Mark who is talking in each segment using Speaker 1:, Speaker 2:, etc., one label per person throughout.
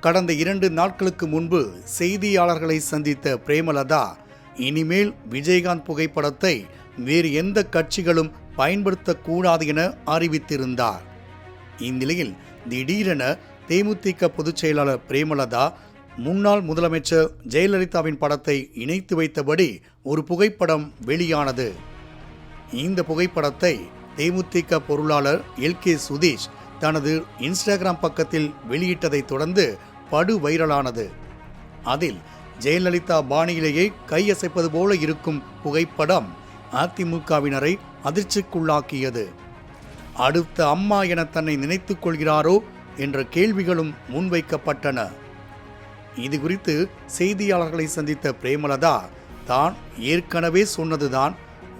Speaker 1: கடந்த 2 நாட்களுக்கு முன்பு செய்தியாளர்களை சந்தித்த பிரேமலதா இனிமேல் விஜயகாந்த் புகைப்படத்தை வேறு எந்த கட்சிகளும் பயன்படுத்தக்கூடாது என அறிவித்திருந்தார். இந்நிலையில் திடீரென தேமுதிக பொதுச் செயலாளர் பிரேமலதா முன்னாள் முதலமைச்சர் ஜெயலலிதாவின் படத்தை இணைத்து வைத்தபடி ஒரு புகைப்படம் வெளியானது. இந்த புகைப்படத்தை தேமுதிக பொருளாளர் LK சுதீஷ் தனது இன்ஸ்டாகிராம் பக்கத்தில் வெளியிட்டதை தொடர்ந்து படு வைரலானது. அதில் ஜெயலலிதா பாணியிலேயே கையசைப்பது போல இருக்கும் புகைப்படம் அதிமுகவினரை அதிர்ச்சிக்குள்ளாக்கியது. அடுத்த அம்மா என தன்னை நினைத்துக் கொள்கிறாரோ என்ற கேள்விகளும் முன்வைக்கப்பட்டன. இது குறித்து செய்தியாளர்களை சந்தித்த பிரேமலதா தான் ஏற்கனவே சொன்னதுதான்,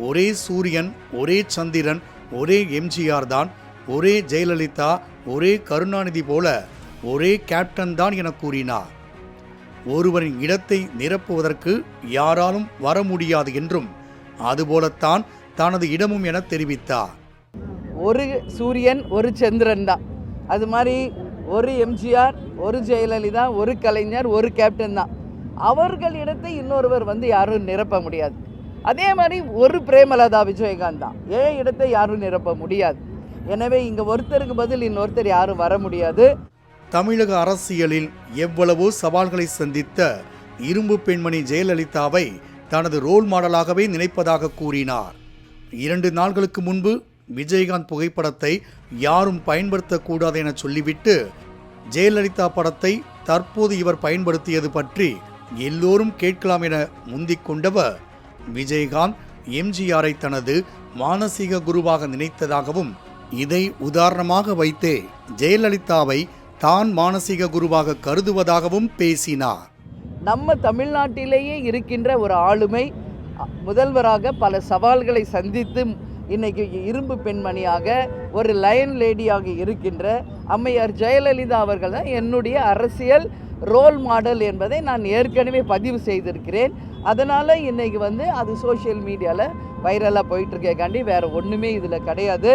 Speaker 1: ஒரே சூரியன், ஒரே சந்திரன், ஒரே எம்ஜிஆர் தான், ஒரே ஜெயலலிதா, ஒரே கருணாநிதி போல ஒரே கேப்டன் தான் என கூறினார். ஒருவரின் இடத்தை நிரப்புவதற்கு யாராலும் வர முடியாது என்றும் அதுபோலத்தான் தனது இடமும் என தெரிவித்தார்.
Speaker 2: ஒரு சூரியன், ஒரு சந்திரன் தான். அது மாதிரி ஒரு எம்ஜிஆர், ஒரு ஜெயலலிதா, ஒரு கலைஞர், ஒரு கேப்டன் தான். அவர்கள் இடத்தை இன்னொருவர் யாரும் நிரப்ப முடியாது. அதே மாதிரி ஒரு பிரேமலதா விஜயகாந்த் தான். ஏன் இடத்தை யாரும் நிரப்ப முடியாது. எனவே இங்கே ஒருத்தருக்கு பதில் இன்னொருத்தர் யாரும் வர முடியாது.
Speaker 1: தமிழக அரசியலில் எவ்வளவோ சவால்களை சந்தித்த இரும்பு பெண்மணி ஜெயலலிதாவை தனது ரோல் மாடலாகவே நினைப்பதாக கூறினார். 2 நாட்களுக்கு முன்பு விஜயகாந்த் புகைப்படத்தை யாரும் பயன்படுத்தக்கூடாது என சொல்லிவிட்டு ஜெயலலிதா படத்தை தற்போது இவர் பயன்படுத்தியது பற்றி எல்லோரும் கேட்கலாம் என முந்திக் கொண்டவர் விஜயகாந்த் எம்ஜிஆரை தனது மானசீக குருவாக நினைத்ததாகவும், இதை உதாரணமாக வைத்தே ஜெயலலிதாவை தான் மானசீக குருவாக கருதுவதாகவும் பேசினார்.
Speaker 2: நம்ம தமிழ்நாட்டிலேயே இருக்கின்ற ஒரு ஆளுமை முதல்வராக பல சவால்களை சந்தித்து இன்னைக்கு இரும்பு பெண்மணியாக ஒரு லயன் லேடியாக இருக்கின்ற அம்மையார் ஜெயலலிதா அவர்கள் தான் என்னுடைய அரசியல் ரோல் மாடல் என்பதை நான் ஏற்கனவே பதிவு செய்திருக்கிறேன். அதனால் இன்றைக்கி அது சோஷியல் மீடியாவில் வைரலாக போயிட்டுருக்கேக்காண்டி வேறு ஒன்றுமே இதில் கிடையாது.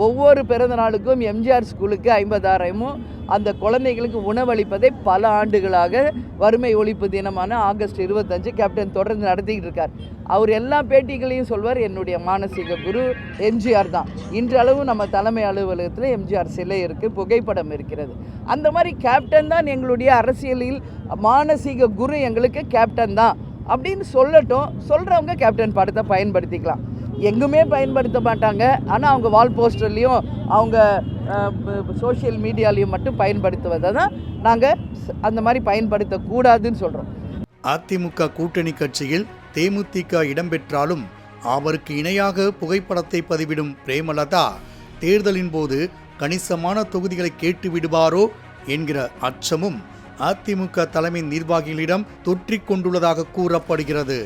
Speaker 2: ஒவ்வொரு பிறந்த நாளுக்கும் எம்ஜிஆர் ஸ்கூலுக்கு 50,000 அந்த குழந்தைகளுக்கு உணவளிப்பதை பல ஆண்டுகளாக வறுமை ஒழிப்பு தினமான ஆகஸ்ட் 25 கேப்டன் தொடர்ந்து நடத்திக்கிட்டு இருக்கார். அவர் எல்லா பேட்டிகளையும் சொல்வார், என்னுடைய மானசீக குரு எம்ஜிஆர் தான். இன்றளவு நம்ம தலைமை அலுவலகத்தில் எம்ஜிஆர் சிலை இருக்குது, புகைப்படம் இருக்கிறது. அந்த மாதிரி கேப்டன் தான் எங்களுடைய அரசியலில் மானசீக குரு, எங்களுக்கு கேப்டன் தான் அப்படின்னு சொல்லட்டும். சொல்கிறவங்க கேப்டன் படத்தை பயன்படுத்திக்கலாம். எங்குமே பயன்படுத்த மாட்டாங்க. ஆனால் அவங்க வால் போஸ்டர்லேயும் அவங்க சோஷியல் மீடியாலையும் மட்டும் பயன்படுத்துவதை தான் நாங்கள் அந்த மாதிரி பயன்படுத்தக்கூடாதுன்னு சொல்கிறோம்.
Speaker 1: அதிமுக கூட்டணி கட்சியில் தேமுதிக இடம்பெற்றாலும் அவருக்கு இணையாக புகைப்படத்தை பதிவிடும் பிரேமலதா தேர்தலின் போது கணிசமான தொகுதிகளை கேட்டு விடுவாரோ என்கிற அச்சமும் அதிமுக தலைமை நிர்வாகிகளிடம் தொற்றிக் கொண்டுள்ளதாக கூறப்படுகிறது.